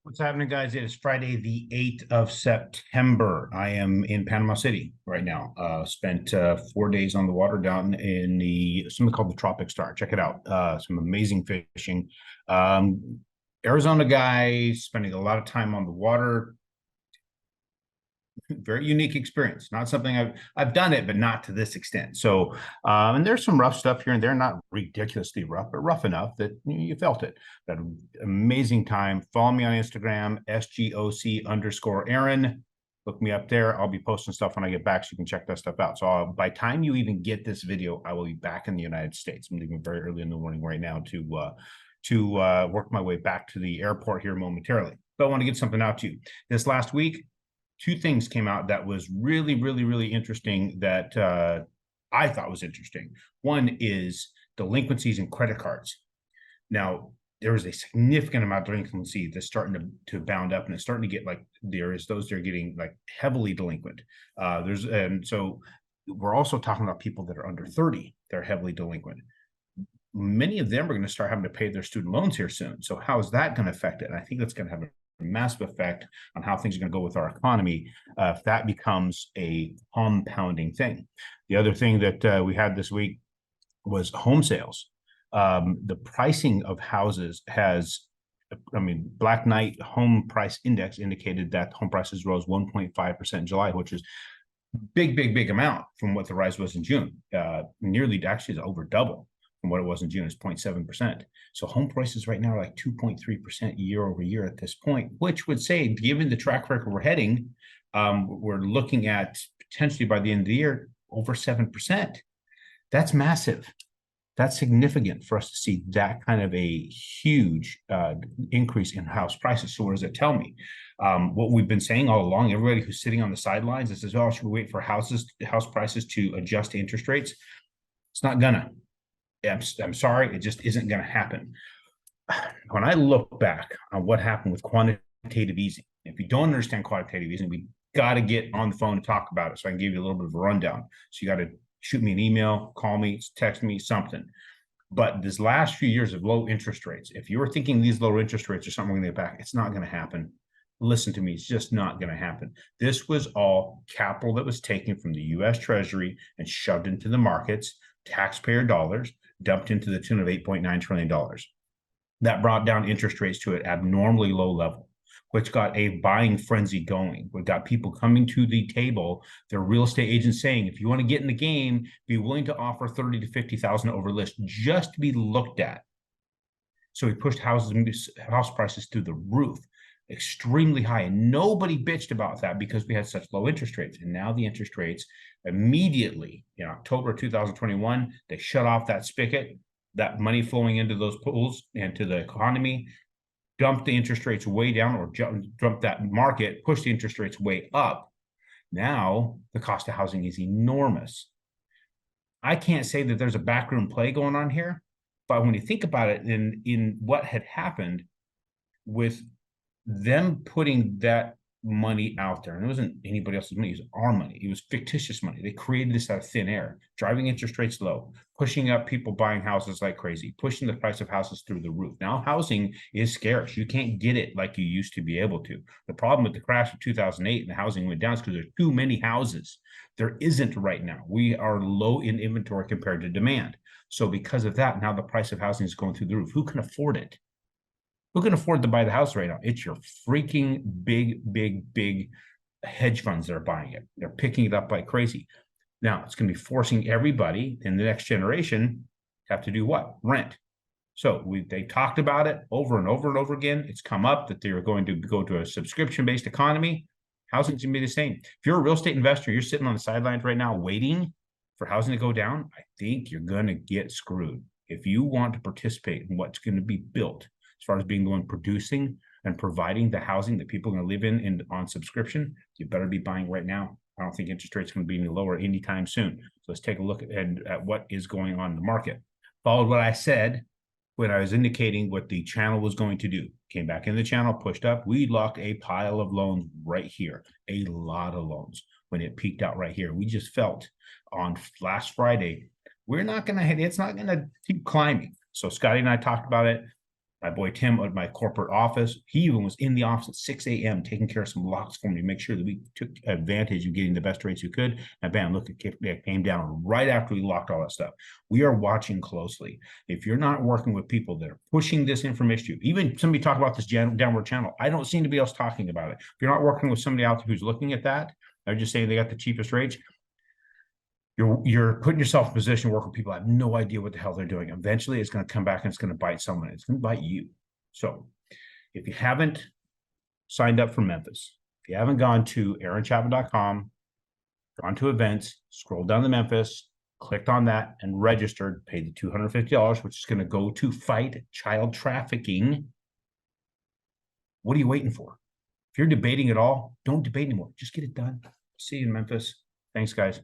What's happening, guys? It is Friday, the 8th of September. I am in Panama City right now. Spent 4 days on the water down in something called the Tropic Star. Check it out. Some amazing fishing. Um, Arizona guy, spending a lot of time on the water. Very unique experience. Not something I've done it, but not to this extent. So, and there's some rough stuff here and there, not ridiculously rough, but rough enough that you felt it. That amazing time. Follow me on Instagram, SGOC_Aaron. Look me up there. I'll be posting stuff when I get back, so you can check that stuff out. So by time you even get this video, I will be back in the United States. I'm leaving very early in the morning right now to work my way back to the airport here momentarily. But I want to get something out to you. This last week, two things came out that was really, really, really interesting that I thought was interesting. One is delinquencies in credit cards. Now, there is a significant amount of delinquency that's starting to bound up, and it's starting to get like there is those that are getting like heavily delinquent. So we're also talking about people that are under 30. They're heavily delinquent. Many of them are going to start having to pay their student loans here soon. So how is that going to affect it? And I think that's going to have a massive effect on how things are going to go with our economy if that becomes a compounding thing. The other thing that we had this week was home sales. The pricing of houses Black Knight Home Price Index indicated that home prices rose 1.5% in July, which is big amount from what the rise was in June. Nearly, actually, is over double from what it was in June. Is 0.7%. So home prices right now are like 2.3% year over year at this point, which would say, given the track record we're heading, we're looking at potentially by the end of the year over 7%. That's massive. That's significant for us to see that kind of a huge increase in house prices. So what does it tell me? What we've been saying all along, everybody who's sitting on the sidelines that says, oh, should we wait for house prices to adjust to interest rates? It's not gonna. I'm sorry, it just isn't going to happen. When I look back on what happened with quantitative easing, if you don't understand quantitative easing, we got to get on the phone and talk about it so I can give you a little bit of a rundown. So you got to shoot me an email, call me, text me, something. But this last few years of low interest rates, if you were thinking these low interest rates are something we're going to get back, it's not going to happen. Listen to me, it's just not going to happen. This was all capital that was taken from the U.S. Treasury and shoved into the markets, taxpayer dollars, dumped into the tune of $8.9 trillion. That brought down interest rates to an abnormally low level, which got a buying frenzy going. We got people coming to the table, their real estate agents saying, if you want to get in the game, be willing to offer 30 to 50,000 over list just to be looked at. So we pushed house prices through the roof, extremely high. And nobody bitched about that because we had such low interest rates. And now the interest rates immediately in October 2021, they shut off that spigot, that money flowing into those pools and to the economy, dumped the interest rates way down, or dumped that market, pushed the interest rates way up. Now the cost of housing is enormous. I can't say that there's a backroom play going on here, but when you think about it, in what had happened with them putting that money out there, and it wasn't anybody else's money, it was our money. It was fictitious money. They created this out of thin air, driving interest rates low, pushing up people buying houses like crazy, pushing the price of houses through the roof. Now housing is scarce. You can't get it like you used to be able to. The problem with the crash of 2008 and the housing went down is because there's too many houses. There isn't right now. We are low in inventory compared to demand. So because of that, now the price of housing is going through the roof. Who can afford it? Who can afford to buy the house right now? It's your freaking big hedge funds that are buying it. They're picking it up like crazy. Now, it's going to be forcing everybody in the next generation to have to do what? Rent. So they talked about it over and over and over again. It's come up that they're going to go to a subscription-based economy. Housing's going to be the same. If you're a real estate investor, you're sitting on the sidelines right now waiting for housing to go down, I think you're going to get screwed. If you want to participate in what's going to be built, as far as being the one producing and providing the housing that people are going to live in on subscription, you better be buying right now. I don't think interest rates are going to be any lower anytime soon. So let's take a look at what is going on in the market. Followed what I said when I was indicating what the channel was going to do. Came back in the channel, pushed up. We locked a pile of loans right here, a lot of loans when it peaked out right here. We just felt on last Friday, we're not going to hit, it's not going to keep climbing. So Scotty and I talked about it. My boy Tim at my corporate office, he even was in the office at 6 a.m. taking care of some locks for me to make sure that we took advantage of getting the best rates we could. And bam, look, it came down right after we locked all that stuff. We are watching closely. If you're not working with people that are pushing this information to you, even somebody talk about this downward channel, I don't see anybody else talking about it. If you're not working with somebody out there who's looking at that, they're just saying they got the cheapest rates, you're putting yourself in a position to work with people that have no idea what the hell they're doing. Eventually, it's going to come back and it's going to bite someone. It's going to bite you. So if you haven't signed up for Memphis, if you haven't gone to aaron.chapman.com, gone to events, scroll down to Memphis, clicked on that and registered, paid the $250, which is going to go to fight child trafficking. What are you waiting for? If you're debating at all, don't debate anymore. Just get it done. See you in Memphis. Thanks, guys.